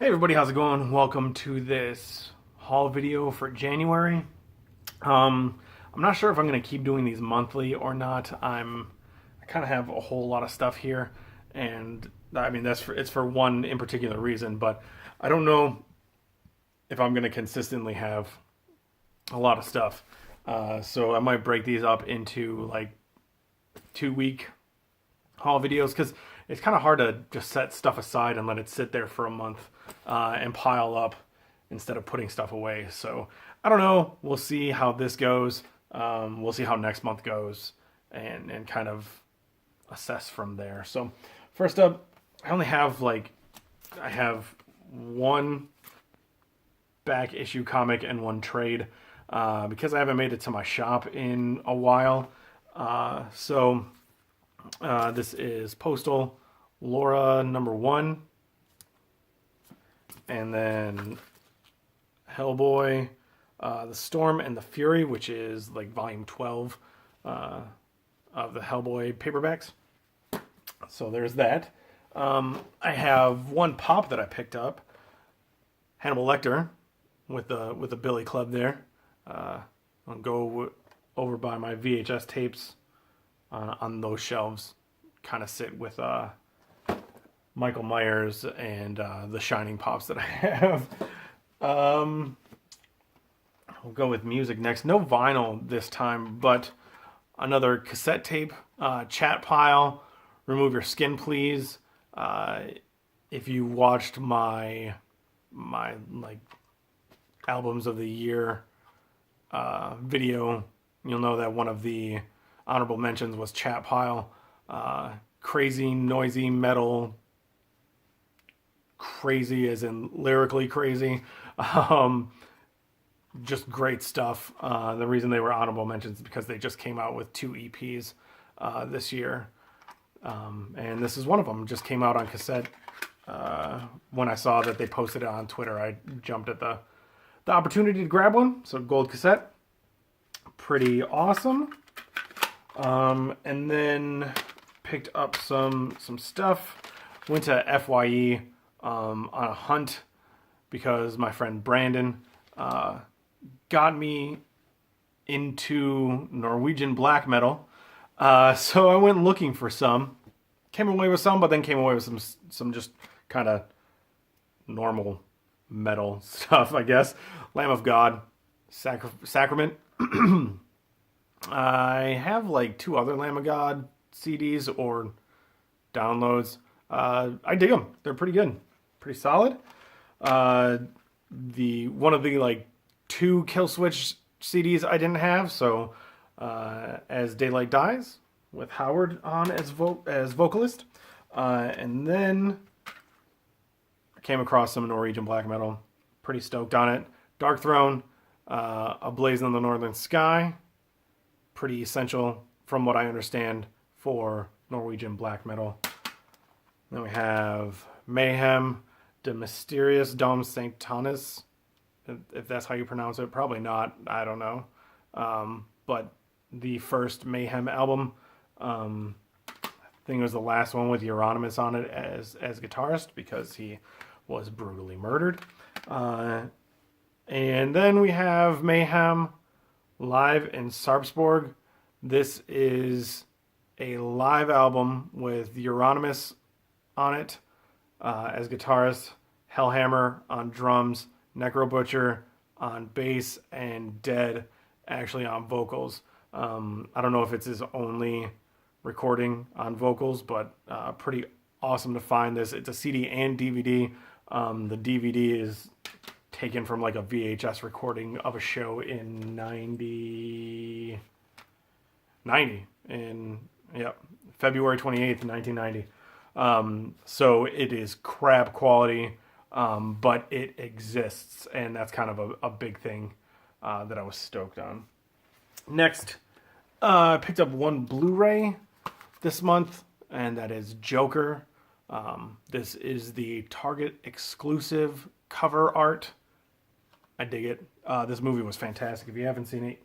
Hey everybody, how's it going? Welcome to this haul video for January. I'm not sure if I'm going to keep doing these monthly or not. I kind of have a whole lot of stuff here, and I mean it's for one in particular reason, but I don't know if I'm going to consistently have a lot of stuff. So I might break these up into like 2 week haul videos because it's kind of hard to just set stuff aside and let it sit there for a month and pile up instead of putting stuff away. So I don't know. We'll see how this goes. We'll see how next month goes and kind of assess from there. So first up, I have one back issue comic and one trade because I haven't made it to my shop in a while. This is Postal Laura #1, and then Hellboy, The Storm and the Fury, which is like volume 12 of the Hellboy paperbacks. So there's that. I have one pop that I picked up, Hannibal Lecter, with the Billy Club there. I'll go over by my VHS tapes on those shelves, kind of sit with Michael Myers and the Shining pops that I have. We'll go with music next. No vinyl this time, but another cassette tape, Chat Pile, Remove Your Skin Please. If you watched my like albums of the year video, you'll know that one of the honorable mentions was Chat Pile. Crazy, noisy metal. Crazy as in lyrically crazy. Just great stuff. The reason they were honorable mentions is because they just came out with 2 EPs this year. And this is one of them. Just came out on cassette. When I saw that they posted it on Twitter, I jumped at the opportunity to grab one. So gold cassette. Pretty awesome. And then picked up some stuff. Went to FYE on a hunt because my friend Brandon got me into Norwegian black metal. So I went looking for some. Came away with some, but then came away with some just kind of normal metal stuff, I guess. Lamb of God, Sacrament. I have like 2 other Lamb of God CDs or downloads. I dig them. They're pretty good, pretty solid. The one of the like 2 Killswitch CDs I didn't have, so As Daylight Dies with Howard on as vocalist, and then I came across some Norwegian black metal. Pretty stoked on it. Dark Throne, A Blaze in the Northern Sky. Pretty essential, from what I understand, for Norwegian black metal. Then we have Mayhem, De Mysterious Dom Sanctonis, if that's how you pronounce it. Probably not, I don't know. But the first Mayhem album, I think it was the last one with Euronymous on it as guitarist, because he was brutally murdered. And then we have Mayhem live in Sarpsborg. This is a live album with Euronymous on it as guitarist, Hellhammer on drums, Necro Butcher on bass, and Dead actually on vocals. I don't know if it's his only recording on vocals, but pretty awesome to find this. It's a CD and DVD. The DVD is taken from like a VHS recording of a show in 90 in February 28th, 1990. So it is crap quality, but it exists, and that's kind of a big thing that I was stoked on. Next, I picked up one Blu-ray this month, and that is Joker. This is the Target exclusive cover art. I dig it. This movie was fantastic. If you haven't seen it,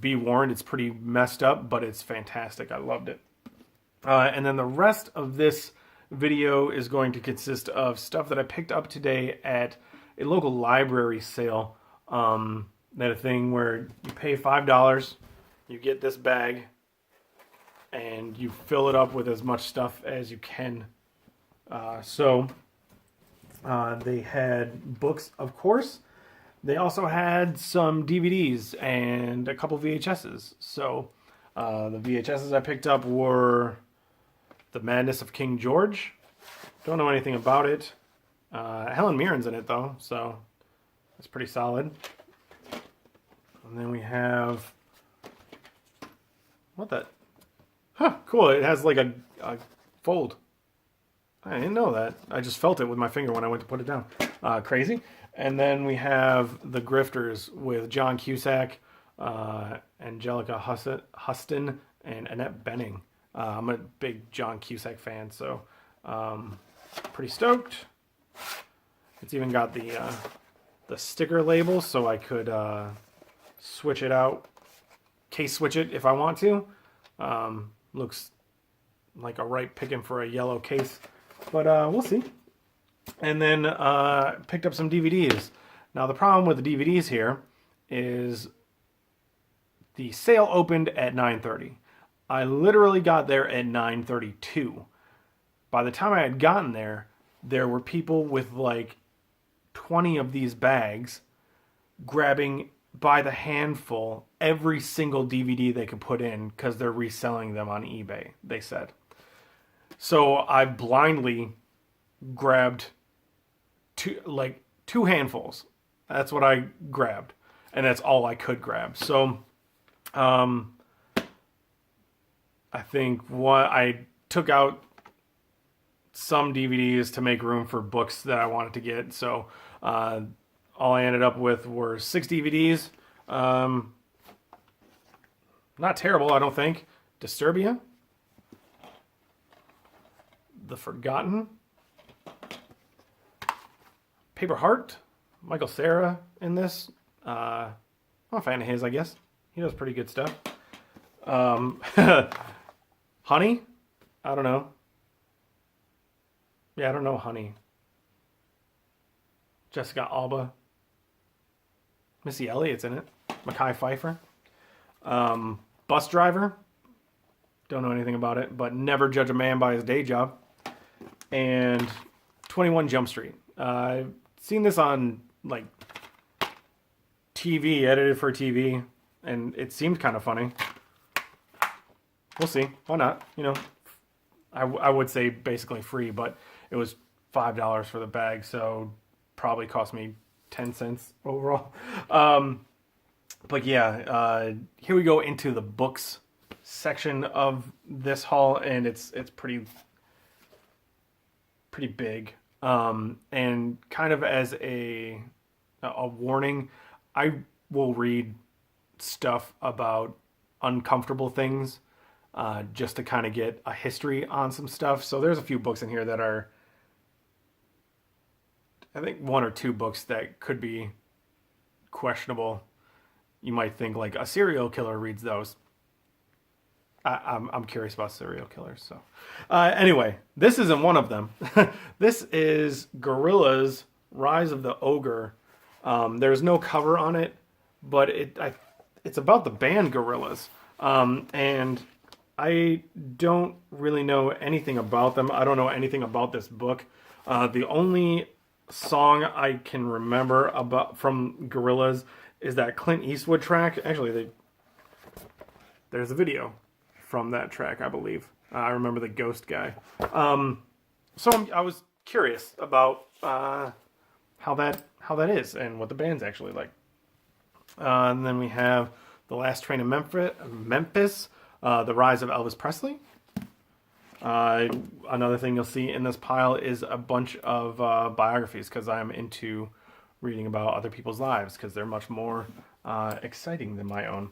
be warned, it's pretty messed up, but it's fantastic. I loved it. And then the rest of this video is going to consist of stuff that I picked up today at a local library sale. That a thing where you pay $5, you get this bag, and you fill it up with as much stuff as you can. They had books, of course. They also had some DVDs and a couple VHSs. So the VHSs I picked up were The Madness of King George. Don't know anything about it. Helen Mirren's in it, though, so it's pretty solid. And then we have... What that? Huh, cool. It has like a fold. I didn't know that. I just felt it with my finger when I went to put it down. Crazy. And then we have The Grifters with John Cusack, Angelica Huston, and Annette Bening. I'm a big John Cusack fan, so pretty stoked. It's even got the sticker label, so I could switch it out, case switch it if I want to. Looks like a right picking for a yellow case, but we'll see. And then picked up some DVDs. Now the problem with the DVDs here is the sale opened at 9:30. I literally got there at 9:32. By the time I had gotten there, there were people with like 20 of these bags grabbing by the handful every single DVD they could put in because they're reselling them on eBay, they said. So I blindly grabbed two handfuls. That's what I grabbed, and that's all I could grab. So I think I took out some DVDs to make room for books that I wanted to get. So all I ended up with were 6 DVDs. Not terrible, I don't think. Disturbia, The Forgotten, Paper Heart, Michael Cera in this. I'm a fan of his, I guess. He does pretty good stuff. Honey? I don't know. Yeah, I don't know Honey. Jessica Alba. Missy Elliott's in it. Mekhi Phifer. Bus Driver. Don't know anything about it, but Never Judge a Man by His Day Job. And 21 Jump Street. I've seen this on like TV, edited for TV, and it seemed kind of funny. We'll see. Why not? You know, I would say basically free, but it was $5 for the bag, so probably cost me 10 cents overall. But yeah, here we go into the books section of this haul, and it's pretty big. And kind of as a warning, I will read stuff about uncomfortable things just to kind of get a history on some stuff. So there's a few books in here that are, I think 1 or 2 books that could be questionable. You might think like a serial killer reads those. I'm curious about serial killers. So anyway, this isn't one of them. This is Gorilla's Rise of the Ogre. There's no cover on it, but it's about the band Gorillaz. And I don't really know anything about them. I don't know anything about this book. The only song I can remember about from Gorillaz is that Clint Eastwood track. Actually, there's a video from that track, I believe. I remember the ghost guy. So I was curious about how that is and what the band's actually like. And then we have The Last Train to Memphis, The Rise of Elvis Presley. Another thing you'll see in this pile is a bunch of biographies, because I'm into reading about other people's lives because they're much more exciting than my own.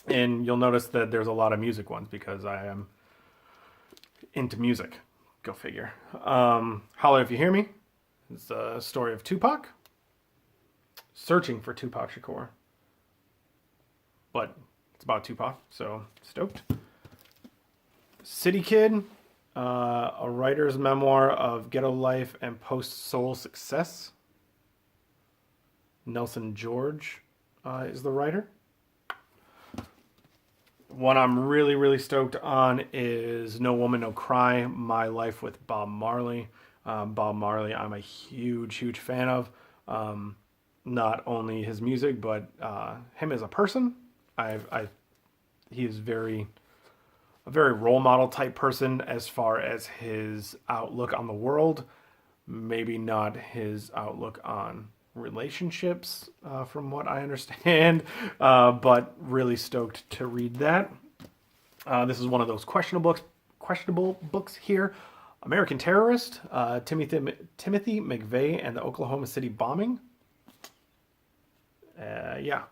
And you'll notice that there's a lot of music ones because I am into music. Go figure. Holler If You Hear Me. It's a story of Tupac searching for Tupac Shakur. But it's about Tupac, so stoked. City Kid, A writer's memoir of ghetto life and post-soul success. Nelson George is the writer. One I'm really, really stoked on is No Woman, No Cry, My Life with Bob Marley. Bob Marley, I'm a huge, huge fan of. Not only his music, but him as a person. He is a very role model type person as far as his outlook on the world. Maybe not his outlook on relationships, from what I understand, but really stoked to read that. This is one of those questionable books here. American Terrorist, Timothy McVeigh and the Oklahoma City bombing. Yeah,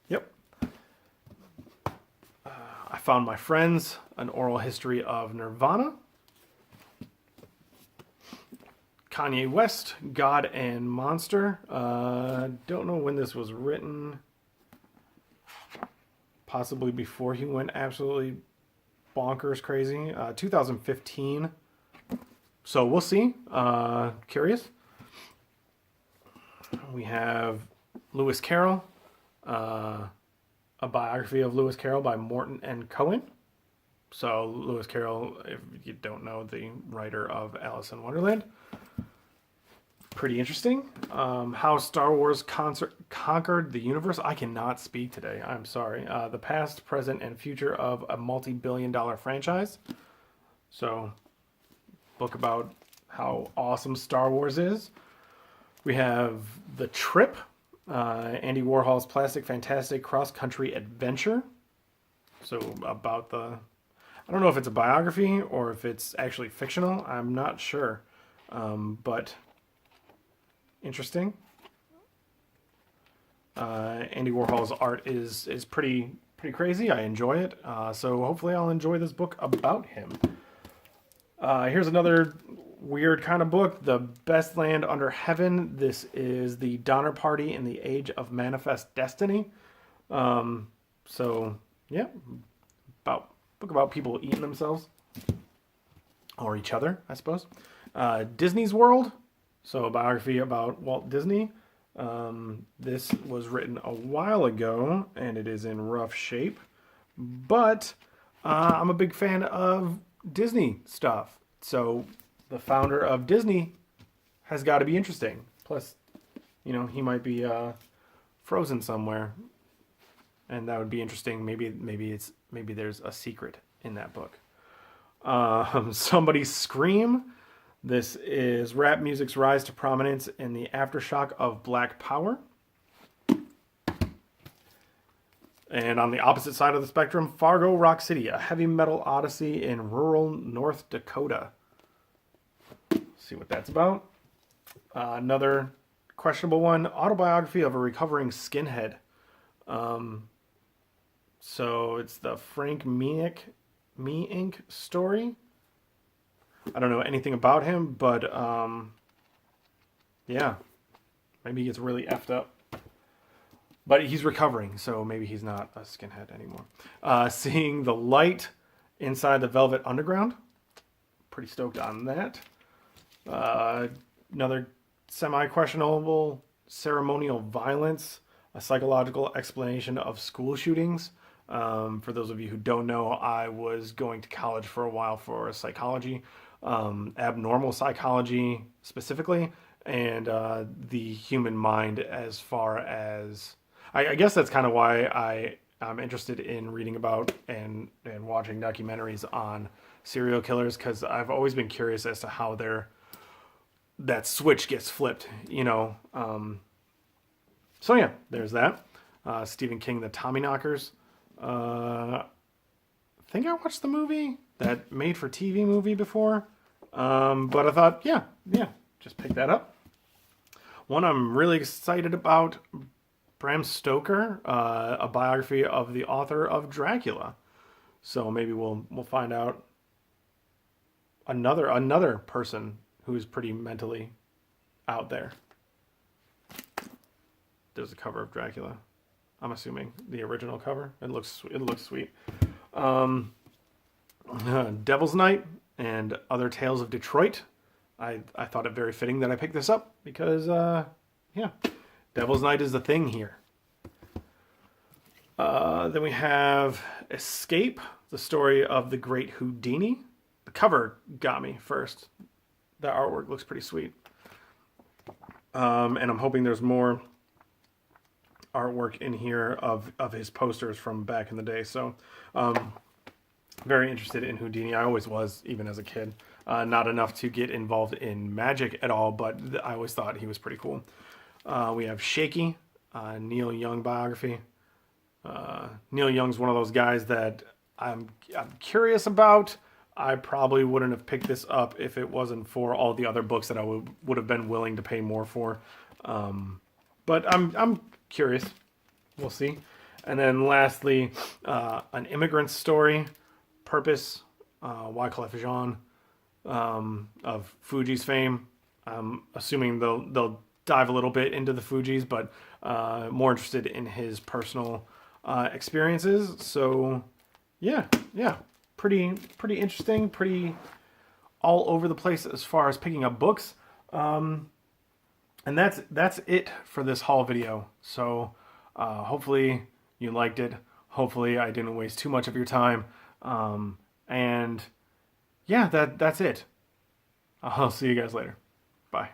yep. I Found My Friends, an oral history of Nirvana. Kanye West, God and Monster. Don't know when this was written. Possibly before he went absolutely bonkers crazy. 2015. So we'll see. Curious. We have Lewis Carroll. A biography of Lewis Carroll by Morton and Cohen. So Lewis Carroll, if you don't know, the writer of Alice in Wonderland. Pretty interesting. How Star Wars conquered the universe. I cannot speak today. I'm sorry. The past, present, and future of a multi-billion-dollar franchise. So, book about how awesome Star Wars is. We have The Trip. Andy Warhol's Plastic Fantastic Cross-Country Adventure. So about I don't know if it's a biography or if it's actually fictional. I'm not sure. But interesting. Andy Warhol's art is pretty crazy. I enjoy it. So hopefully I'll enjoy this book about him. Here's another weird kind of book, The Best Land Under Heaven. This is the Donner Party in the Age of Manifest Destiny. So yeah, book about people eating themselves or each other, I suppose. Disney's World, so a biography about Walt Disney. This was written a while ago and it is in rough shape, but I'm a big fan of Disney stuff. So the founder of Disney has got to be interesting. Plus, he might be frozen somewhere, and that would be interesting. Maybe there's a secret in that book. Somebody Scream. This is rap music's rise to prominence in the aftershock of Black Power. And on the opposite side of the spectrum, Fargo Rock City, a heavy metal odyssey in rural North Dakota. See what that's about. Another questionable one, autobiography of a recovering skinhead. So it's the Frank Meink story. I don't know anything about him, but yeah, maybe he gets really effed up. But he's recovering, so maybe he's not a skinhead anymore. Seeing the Light Inside the Velvet Underground. Pretty stoked on that. Another semi-questionable, Ceremonial Violence, a psychological explanation of school shootings. For those of you who don't know, I was going to college for a while for psychology, abnormal psychology specifically, and the human mind as far as... I guess that's kind of why I'm interested in reading about and watching documentaries on serial killers, because I've always been curious as to how that switch gets flipped, So yeah, there's that. Stephen King, The Tommyknockers. I think I watched the movie, that made-for-TV movie before, but I thought, yeah, just pick that up. One I'm really excited about, Bram Stoker, a biography of the author of Dracula. So maybe we'll find out another person who's pretty mentally out there. There's a cover of Dracula. I'm assuming the original cover. It looks sweet. Devil's Night, and Other Tales of Detroit. I thought it very fitting that I picked this up because, yeah, Devil's Night is the thing here. Then we have Escape, the story of the great Houdini. The cover got me first. The artwork looks pretty sweet. And I'm hoping there's more artwork in here of his posters from back in the day. So, very interested in Houdini. I always was, even as a kid. Not enough to get involved in magic at all, but I always thought he was pretty cool. We have Shaky, Neil Young biography. Neil Young's one of those guys that I'm curious about. I probably wouldn't have picked this up if it wasn't for all the other books that I would have been willing to pay more for. But I'm curious. We'll see. And then lastly, An Immigrant's Story, Purpose, Wyclef Jean, of Fuji's fame. I'm assuming they'll dive a little bit into the Fujis, but more interested in his personal experiences. So yeah, pretty interesting, pretty all over the place as far as picking up books. And that's it for this haul video. So hopefully you liked it. Hopefully I didn't waste too much of your time. And yeah, that's it. I'll see you guys later. Bye.